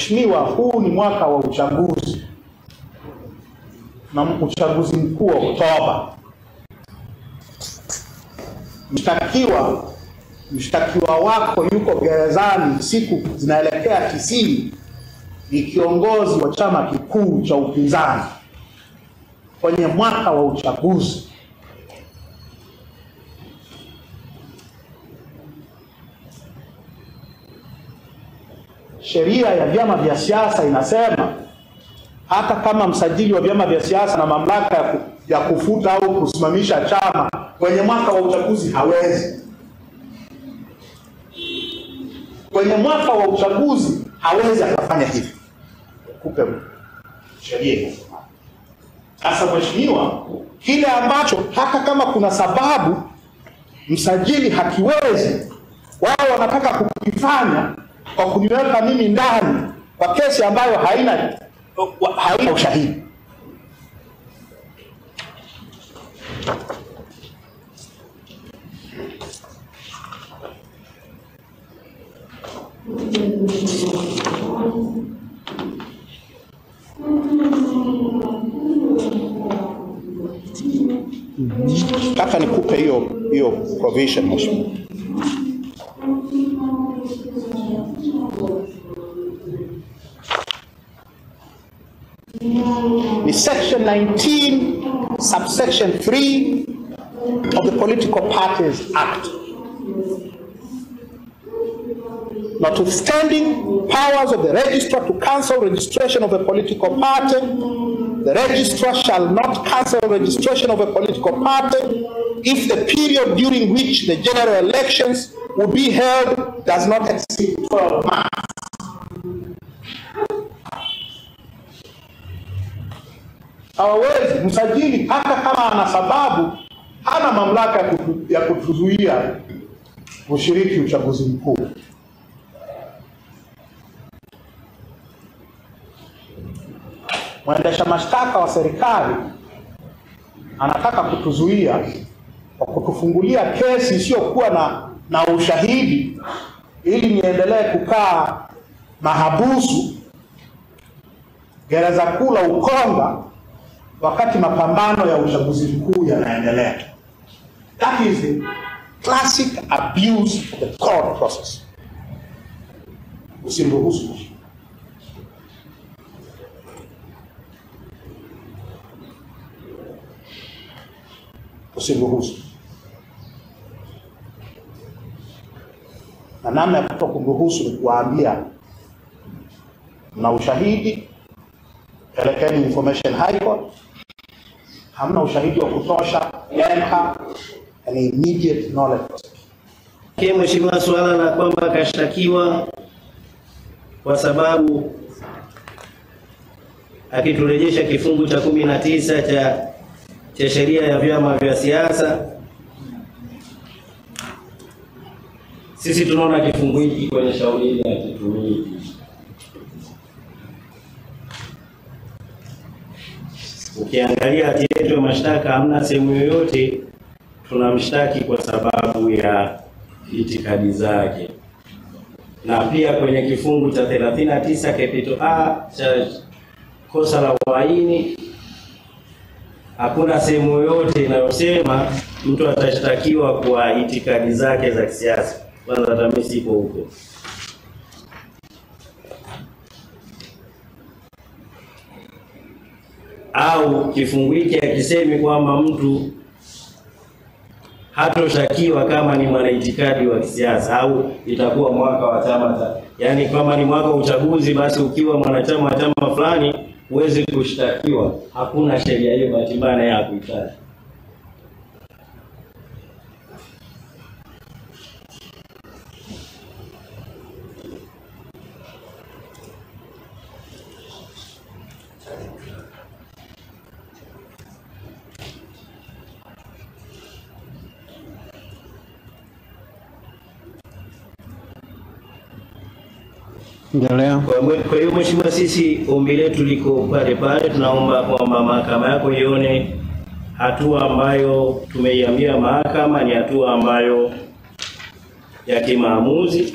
Mheshimiwa, huu ni mwaka wa uchaguzi na uchaguzi mkuu wa Oktoba. Mshtakiwa wako yuko gerezani, siku zinaelekea 90, ni kiongozi wa chama kikuu cha upinzani kwenye mwaka wa uchaguzi. Sheria ya vyama vya siasa inasema hata kama msajili wa vyama vya siasa na mamlaka ya kufuta au kusimamisha chama kwenye mwaka wa uchaguzi hawezi. Kwenye mwaka wa uchaguzi hawezi akafanya hivi. Kupe sheria. Sasa Mheshimiwa, kile ambacho hata kama kuna sababu msajili hakiwezi, wao wanataka kukifanya kwa kuniweka mimi ndani kwa kesi ambayo haina ushahidi. Kaka nikupe hiyo provision Mheshimiwa. The section 19 subsection 3 of the Political Parties Act. Notwithstanding powers of the registrar to cancel registration of a political party, the registrar shall not cancel registration of a political party if the period during which the general elections will be held does not exceed 12 months. Hawezi msajili hata kama ana sababu, hana mamlaka ya kutuzuia kushiriki uchaguzi mkuu. Mwendesha mashtaka wa serikali anataka kutuzuia kwa kutufungulia kesi isiyokuwa na ushahidi ili niendelee kukaa mahabusu gereza kuu la Ukonga wakati mapambano ya uchaguzi mkuu yanaendelea. That is the classic abuse of the court process. Usimruhusu. Usimruhusu. Na namna ya kutokumruhusu ni kuambia na ushahidi, pelekeni information high court. Hamna ushahidi wa kutosha, enter an immediate knowledge. Mheshimiwa, swala la kwamba kashtakiwa kwa sababu akiturejesha kifungu cha 19 cha sheria ya vyama vya siasa, sisi tunaona kifungu hiki kwenye shauri hili hakitumiki. Ukiangalia hati yetu ya mashtaka hamna sehemu yoyote tunamshtaki kwa sababu ya itikadi zake. Na pia kwenye kifungu cha 39 capital A cha kosa la uhaini hakuna sehemu yoyote inayosema mtu atashtakiwa kwa itikadi zake za kisiasa. Kwanza hata mimi sipo huko. Au kifungu hiki hakisemi kwamba mtu hatoshtakiwa kama ni mwanaitikadi wa kisiasa au itakuwa mwaka wa chama. Yaani kama ni mwaka wa uchaguzi, basi ukiwa mwanachama wa chama fulani huwezi kushtakiwa. Hakuna sheria hiyo, bahati mbaya ya kuitaja. Kwa hiyo Mheshimiwa, sisi ombi letu liko pale pale, tunaomba kwamba mahakama yako ione hatua ambayo tumeiambia mahakama ni hatua ambayo ya kimaamuzi,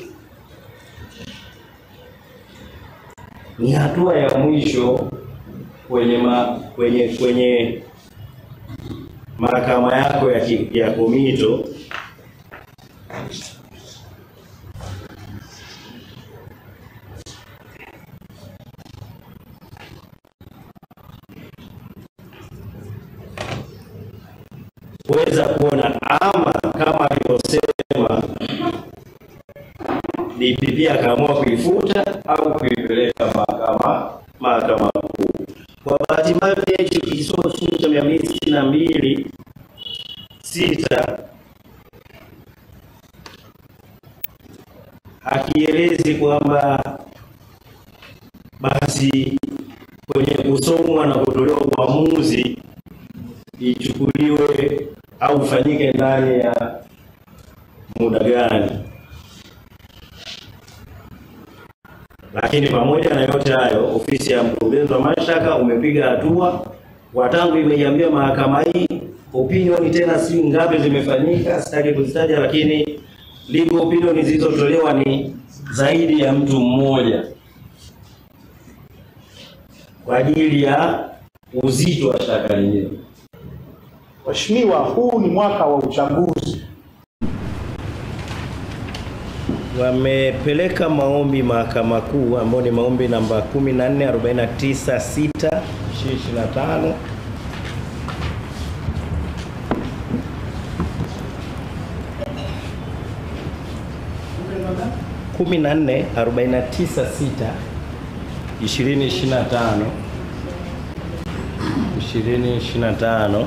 ni hatua ya mwisho kwenye mahakama yako ya komito kuweza kuona ama kama alivyosema DPP akaamua kuifuta au kuipeleka mahakama kuu. Kwa bahati mbaya hicho kisomo cha 262(6) akielezi kwamba basi kwenye kusomwa na kutolewa uamuzi ichukuliwe au ufanyike ndani ya muda gani. Lakini pamoja na yote hayo, ofisi ya mkurugenzi wa mashtaka umepiga hatua. Watangu imeiambia mahakama hii opinion tena si ngapi zimefanyika, sitaki kuzitaja, lakini legal opinion zilizotolewa ni zaidi ya mtu mmoja kwa ajili ya uzito wa shtaka lenyewe. Mheshimiwa, huu ni mwaka wa uchaguzi. Wamepeleka maombi mahakama kuu ambao ni maombi namba 14496/2025 2025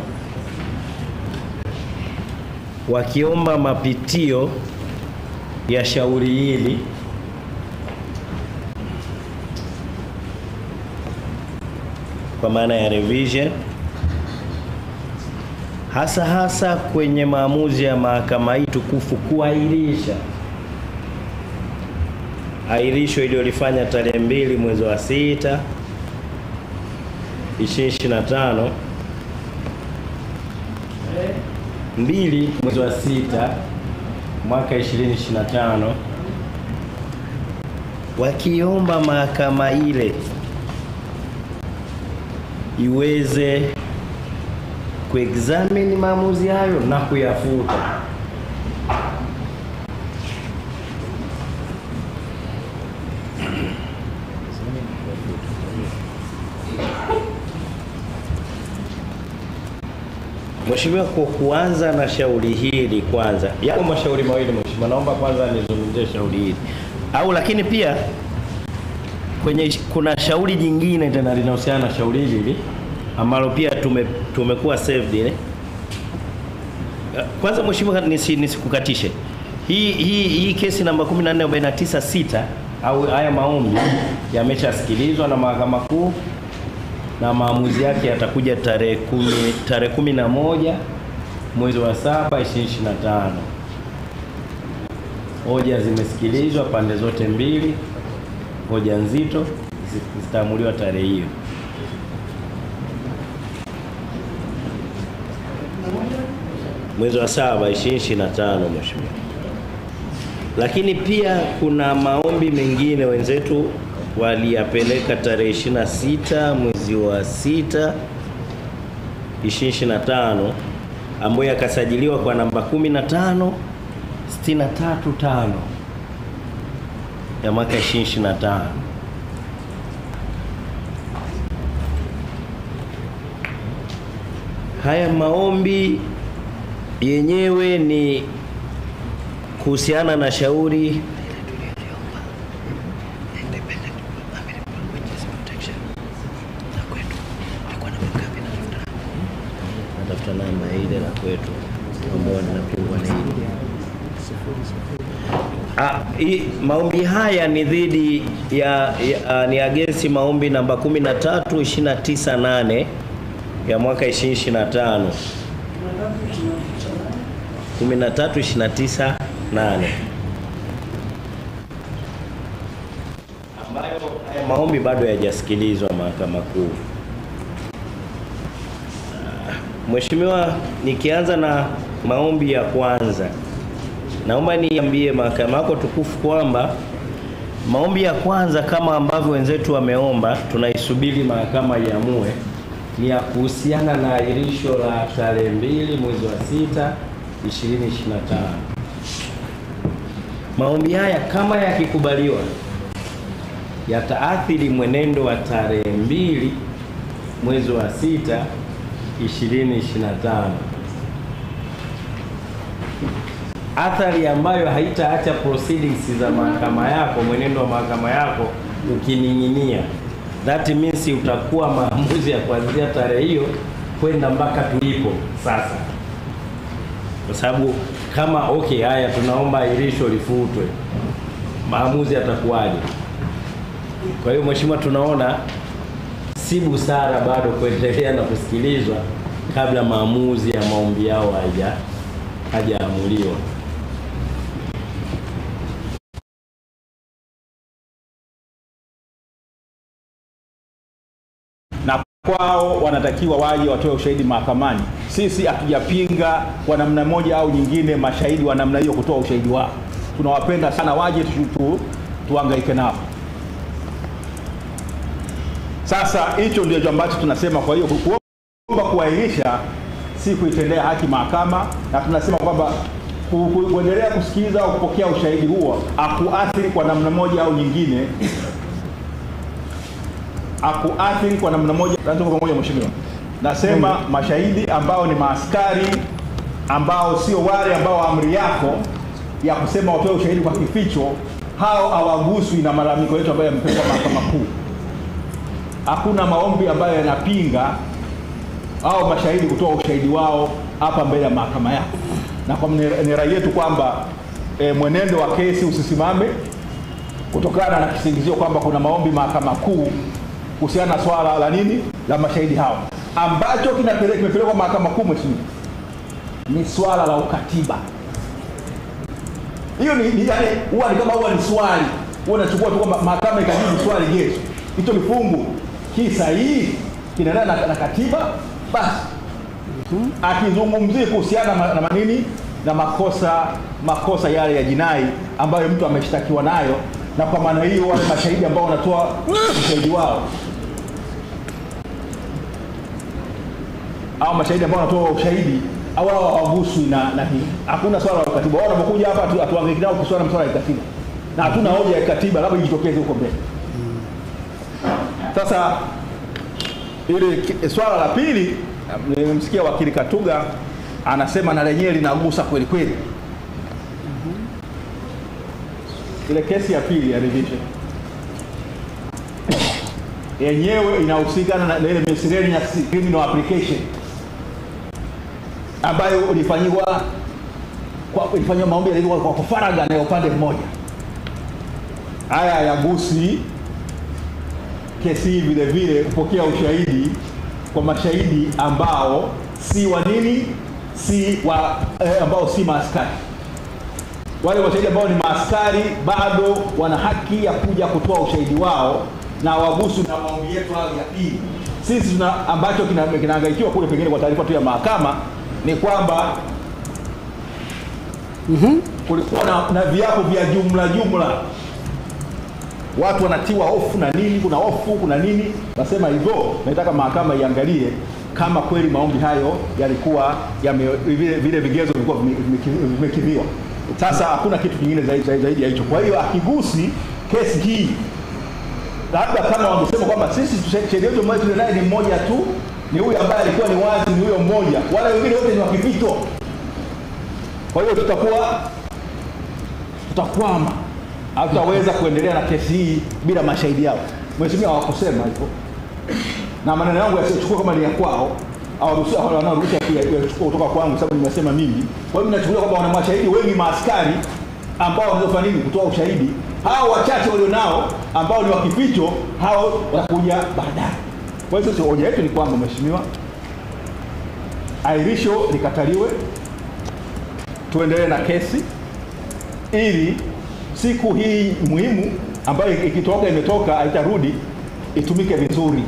wakiomba mapitio ya shauri hili kwa maana ya revision, hasa kwenye maamuzi ya mahakama hii tukufu kuahirisha airisho iliyolifanya tarehe 2 mwezi wa 6 2025, 2 mwezi wa 6 mwaka 2025, wakiomba mahakama ile iweze kuexamine maamuzi hayo na kuyafuta. Mheshimiwa, kwa kuanza na shauri hili kwanza, yako mashauri mawili Mheshimiwa, naomba kwanza nizungumzie shauri hili. Lakini pia kuna shauri jingine tena linahusiana na shauri hili ambalo pia tumekuwa saved ile. Kwanza Mheshimiwa, nisikukatishe. Hii kesi namba 14496 au haya maombi yameshasikilizwa na mahakama kuu na maamuzi yake yatakuja tarehe 11 mwezi wa 7 2025. Hoja zimesikilizwa pande zote mbili, hoja nzito zitaamuliwa tarehe hiyo. Mwezi wa 7 2025 Mheshimiwa. Lakini pia kuna maombi mengine wenzetu waliyapeleka tarehe 26 mwezi wa 6 2025 ambayo yakasajiliwa kwa namba 15635 ya mwaka 2025. Haya maombi yenyewe ni kuhusiana na shauri namba ile la kwetu ambao tunapingwa na hili. Maombi haya ni dhidi ni against maombi namba 13298 ya mwaka 2025. 13298 ambayo maombi bado hayajasikilizwa mahakama kuu. Mheshimiwa, nikianza na maombi ya kwanza, naomba niambie mahakama yako tukufu kwamba Maombi ya kwanza kama ambavyo wenzetu wameomba, tunaisubiri mahakama iamue, ni ya kuhusiana na ahirisho la tarehe 2 mwezi wa 6 2025. Maombi haya kama yakikubaliwa yataathiri mwenendo wa tarehe 2 mwezi wa 6 2025. Athari ambayo haitaacha proceedings za mahakama yako, mwenendo wa mahakama yako ukining'inia. That means utakuwa maamuzi ya kuanzia tarehe hiyo kwenda mpaka tulipo sasa. Kwa sababu kama haya tunaomba ahirisho lifutwe, maamuzi yatakuwaje? Kwa hiyo mheshimiwa, tunaona si busara bado kuendelea na kusikilizwa kabla maamuzi ya maombi yao hajaamuliwa. Na kwao wanatakiwa waje watoe ushahidi mahakamani. Sisi hatujapinga kwa namna moja au nyingine mashahidi wa namna hiyo kutoa ushahidi wao. Tunawapenda sana, waje tuhangaike nao. Sasa hicho ndio ambacho tunasema. Kwa hiyo kuomba kuahirisha si kuitendea haki mahakama, na tunasema kwamba kuendelea kusikiliza au kupokea ushahidi huo akuathiri kwa namna moja au nyingine, akuathiri kwa namna moja. Tuko pamoja mheshimiwa? Nasema mashahidi ambao ni maaskari, ambao sio wale ambao amri yako ya kusema watoe ushahidi kwa kificho, hao hawaguswi na malalamiko yetu ambayo yamepelekwa mahakama kuu. Hakuna maombi ambayo yanapinga au mashahidi kutoa ushahidi wao hapa mbele ya mahakama yako. Na kwa ni rai yetu kwamba mwenendo wa kesi usisimame kutokana na kisingizio kwamba kuna maombi mahakama kuu kuhusiana na swala la nini la mashahidi hao. Ambacho kimepelekwa mahakama kuu mheshimiwa ni swala la ukatiba. Hiyo ni yani huwa ni kama huwa ni swali. Huwa unachukua tu kwamba mahakama ikajibu swali, yes, hicho kifungu sahihi kinaendana na katiba, basi. Akizungumzia kuhusiana na manini na makosa yale ya jinai ambayo mtu ameshtakiwa nayo, na kwa maana hiyo wale mashahidi ambao wanatoa ushahidi wao au mashahidi ambao wanatoa ushahidi au hawaguswi na hii. Hakuna swala la katiba. Wao wanapokuja hapa atuangalie nao kuswala masuala ya katiba, na hatuna hoja ya katiba, labda ijitokeze huko mbele. Sasa ile swala la pili, nimemsikia wakili Katuga anasema na lenyewe linagusa kweli kweli. Ile kesi ya pili ya revision yenyewe inahusikana na ile miscellaneous criminal application ambayo ilifanywa maombi yalikuwa kwa faragha na upande mmoja. Haya yagusi kesi vile vile kupokea ushahidi kwa mashahidi ambao si wa nini, si wa ambao si maaskari. Wale mashahidi ambao ni maaskari bado wana haki ya kuja kutoa ushahidi wao na wagusu na maombi yetu hayo ya pili. Sisi ambacho kinahangaikiwa kule pengine kwa taarifa tu ya mahakama ni kwamba kulikuwa na viapo vya jumla. Watu wanatiwa hofu na nini, kuna hofu, kuna nini. Nasema hivyo, nataka mahakama iangalie kama kweli maombi hayo yalikuwa vile vigezo vilikuwa vimekidhiwa. Sasa hakuna kitu kingine zaidi ya hicho. Kwa hiyo akigusi kesi hii, labda kama wangesema kwamba sisi sheria yetu ambayo tunayo ni mmoja tu, ni huyu ambaye alikuwa ni wazi, ni huyo mmoja, wale wengine wote ni wakipito. Kwa hiyo tutakwama, hatutaweza kuendelea na kesi hii bila mashahidi yao. Mheshimiwa hawakusema hivyo, na maneno yangu yasichukua kama ni ya kwao au wanaorusha kuchukua kutoka kwangu, sababu nimesema mimi. Kwa hiyo ninachukulia kwamba wana mashahidi wengi maaskari ambao wanafanya nini kutoa ushahidi. Hao wachache walionao ambao ni wakificho, hao watakuja baadaye. Kwa hiyo sisi hoja yetu ni kwamba mheshimiwa, ahirisho likataliwe, tuendelee na kesi ili siku hii muhimu ambayo ikitoka imetoka haitarudi, itumike vizuri.